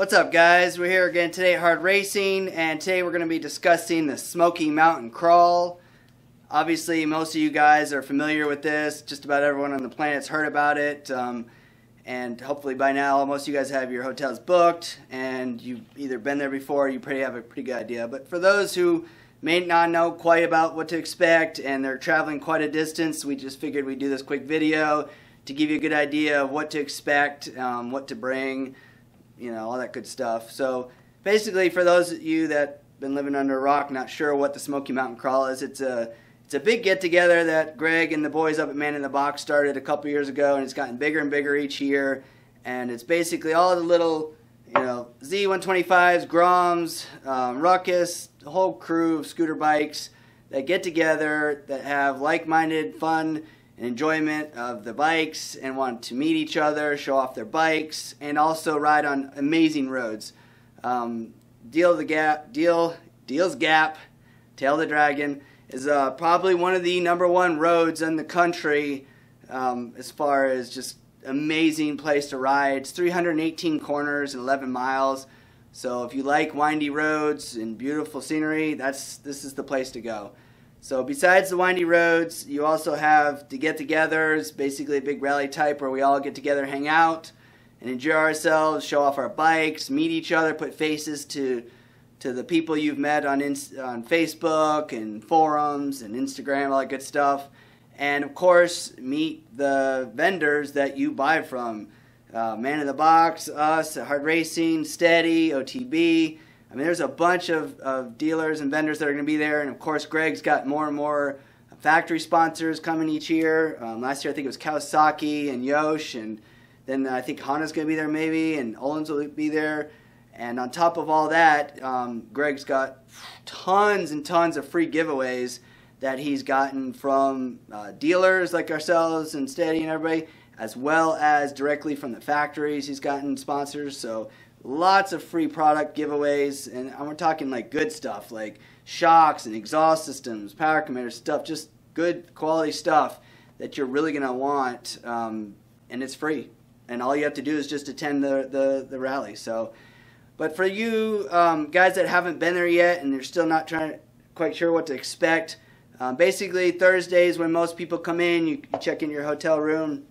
What's up, guys? We're here again today at Hard Racing, and today we're going to be discussing the Smoky Mountain Crawl. Obviously, most of you guys are familiar with this. Just about everyone on the planet's heard about it, and hopefully by now most of you guys have your hotels booked, and you've either been there before or you probably have a pretty good idea. But for those who may not know quite about what to expect and they're traveling quite a distance, we just figured we'd do this quick video to give you a good idea of what to expect, what to bring, you know, all that good stuff. So basically, for those of you that have been living under a rock, not sure what the Smoky Mountain Crawl is, it's a big get-together that Greg and the boys up at Man in the Box started a couple years ago, and it's gotten bigger and bigger each year. And it's basically all the little, you know, Z125s, Groms, Ruckus, the whole crew of scooter bikes that get together, that have like-minded fun and enjoyment of the bikes and want to meet each other, show off their bikes, and also ride on amazing roads. Deal's Gap, Tail of the Dragon, is probably one of the #1 roads in the country as far as just amazing place to ride. It's 318 corners and 11 miles. So if you like windy roads and beautiful scenery, this is the place to go. So besides the windy roads, you also have the get-togethers, basically a big rally type where we all get together, hang out, and enjoy ourselves, show off our bikes, meet each other, put faces to the people you've met on Facebook and forums and Instagram, all that good stuff. And of course, meet the vendors that you buy from. Man in the Box, us, Hard Racing, Steady, OTB. I mean, there's a bunch of dealers and vendors that are going to be there. And of course, Greg's got more and more factory sponsors coming each year. Last year, I think it was Kawasaki and Yosh. And then I think Honda's going to be there maybe. And Olin's will be there. And on top of all that, Greg's got tons and tons of free giveaways that he's gotten from dealers like ourselves and Steady and everybody, as well as directly from the factories. He's gotten sponsors, so lots of free product giveaways, and we're talking like good stuff like shocks and exhaust systems, power commanders, stuff, just good quality stuff that you're really going to want, and it's free. And all you have to do is just attend the rally. So, but for you guys that haven't been there yet and you're still not quite sure what to expect, basically Thursdays when most people come in, you check in your hotel room,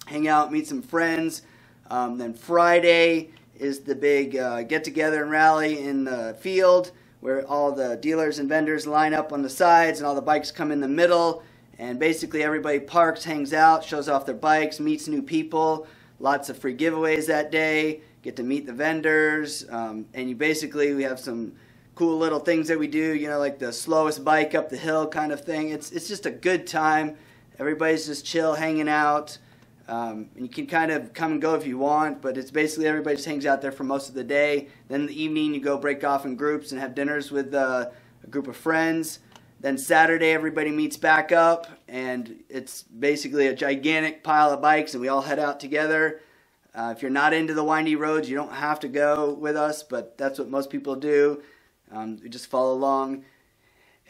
hang out, meet some friends. Then Friday is the big get-together and rally in the field where all the dealers and vendors line up on the sides and all the bikes come in the middle. And basically everybody parks, hangs out, shows off their bikes, meets new people. Lots of free giveaways that day. Get to meet the vendors. And we have some cool little things that we do, you know, like the slowest bike up the hill kind of thing. It's just a good time. Everybody's just chill, hanging out. And you can kind of come and go if you want, but it's basically everybody just hangs out there for most of the day. Then in the evening you go break off in groups and have dinners with a group of friends. Then Saturday everybody meets back up, and it's basically a gigantic pile of bikes, and we all head out together. If you're not into the windy roads, you don't have to go with us, but that's what most people do. We just follow along.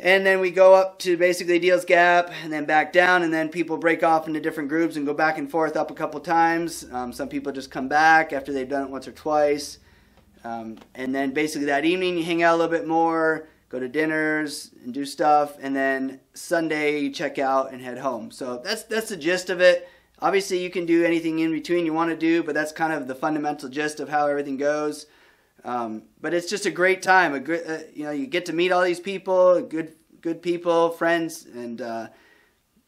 And then we go up to basically Deal's Gap and then back down, and then people break off into different groups and go back and forth up a couple times. Some people just come back after they've done it once or twice. And then basically that evening you hang out a little bit more, go to dinners and do stuff, and then Sunday you check out and head home. So that's the gist of it. Obviously you can do anything in between you want to do, but that's kind of the fundamental gist of how everything goes. But it's just a great time. You know, you get to meet all these people, good people, friends, and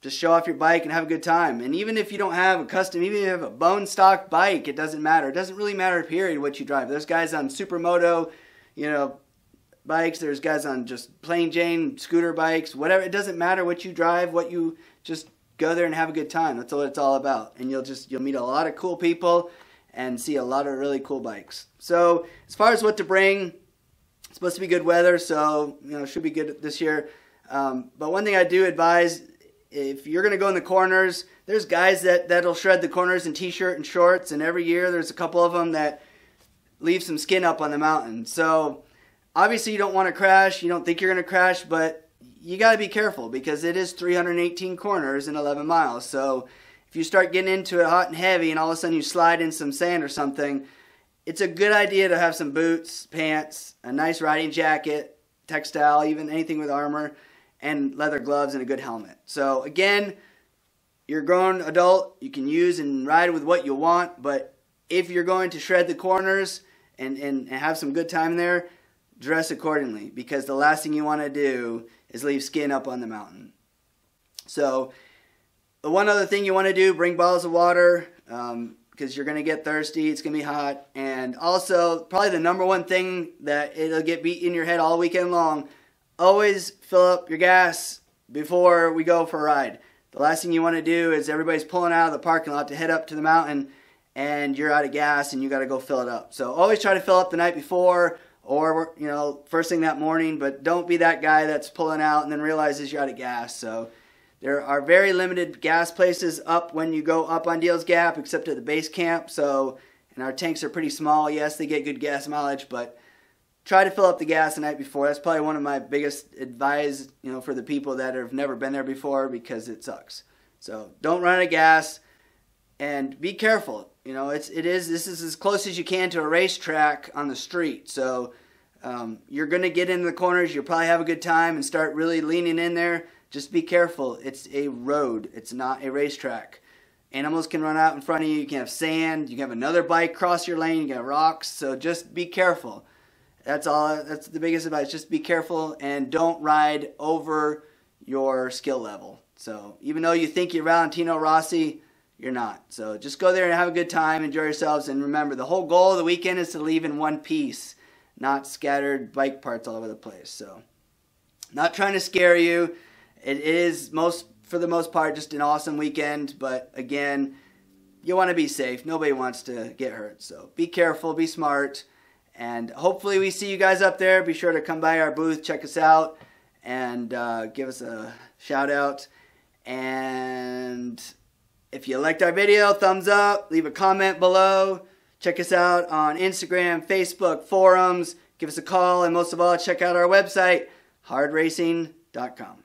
just show off your bike and have a good time. And even if you don't have a custom, even if you have a bone stock bike, it doesn't matter. It doesn't really matter, period, what you drive. There's guys on supermoto, you know, bikes. There's guys on just plain Jane scooter bikes, whatever. It doesn't matter what you drive, what you just go there and have a good time. That's what it's all about. And you'll meet a lot of cool people and see a lot of really cool bikes. So as far as what to bring, it's supposed to be good weather, so you know, it should be good this year. But one thing I do advise, if you're going to go in the corners, there's guys that'll shred the corners in t-shirt and shorts, and every year there's a couple of them that leave some skin up on the mountain. So obviously you don't want to crash, you don't think you're going to crash, but you got to be careful because it is 318 corners and 11 miles. So if you start getting into it hot and heavy and all of a sudden you slide in some sand or something, it's a good idea to have some boots, pants, a nice riding jacket, textile, even anything with armor, and leather gloves and a good helmet. So again, you're a grown adult, you can use and ride with what you want, but if you're going to shred the corners and have some good time there, dress accordingly, because the last thing you want to do is leave skin up on the mountain. So the one other thing you want to do, bring bottles of water, because you're going to get thirsty, it's going to be hot. And also, probably the number one thing that it'll get beat in your head all weekend long, always fill up your gas before we go for a ride. The last thing you want to do is everybody's pulling out of the parking lot to head up to the mountain, and you're out of gas and you got to go fill it up. So always try to fill up the night before, or first thing that morning, but don't be that guy that's pulling out and then realizes you're out of gas. So there are very limited gas places up when you go up on Deals Gap, except at the base camp. So, and our tanks are pretty small. Yes, they get good gas mileage, but try to fill up the gas the night before. That's probably one of my biggest advice, for the people that have never been there before, because it sucks. So don't run out of gas, and be careful. This is as close as you can to a racetrack on the street. So you're going to get into the corners. You'll probably have a good time and start really leaning in there. Just be careful. It's a road. It's not a racetrack. Animals can run out in front of you. You can have sand. You can have another bike cross your lane. You can have rocks. So just be careful. That's all. That's the biggest advice. Just be careful and don't ride over your skill level. So even though you think you're Valentino Rossi, you're not. So just go there and have a good time, enjoy yourselves, and remember, the whole goal of the weekend is to leave in one piece, not scattered bike parts all over the place. So not trying to scare you. It is, for the most part, just an awesome weekend, but again, you want to be safe. Nobody wants to get hurt. So be careful, be smart, and hopefully we see you guys up there. Be sure to come by our booth, check us out, and give us a shout out. And if you liked our video, thumbs up, leave a comment below. Check us out on Instagram, Facebook, forums. Give us a call, and most of all, check out our website, hardracing.com.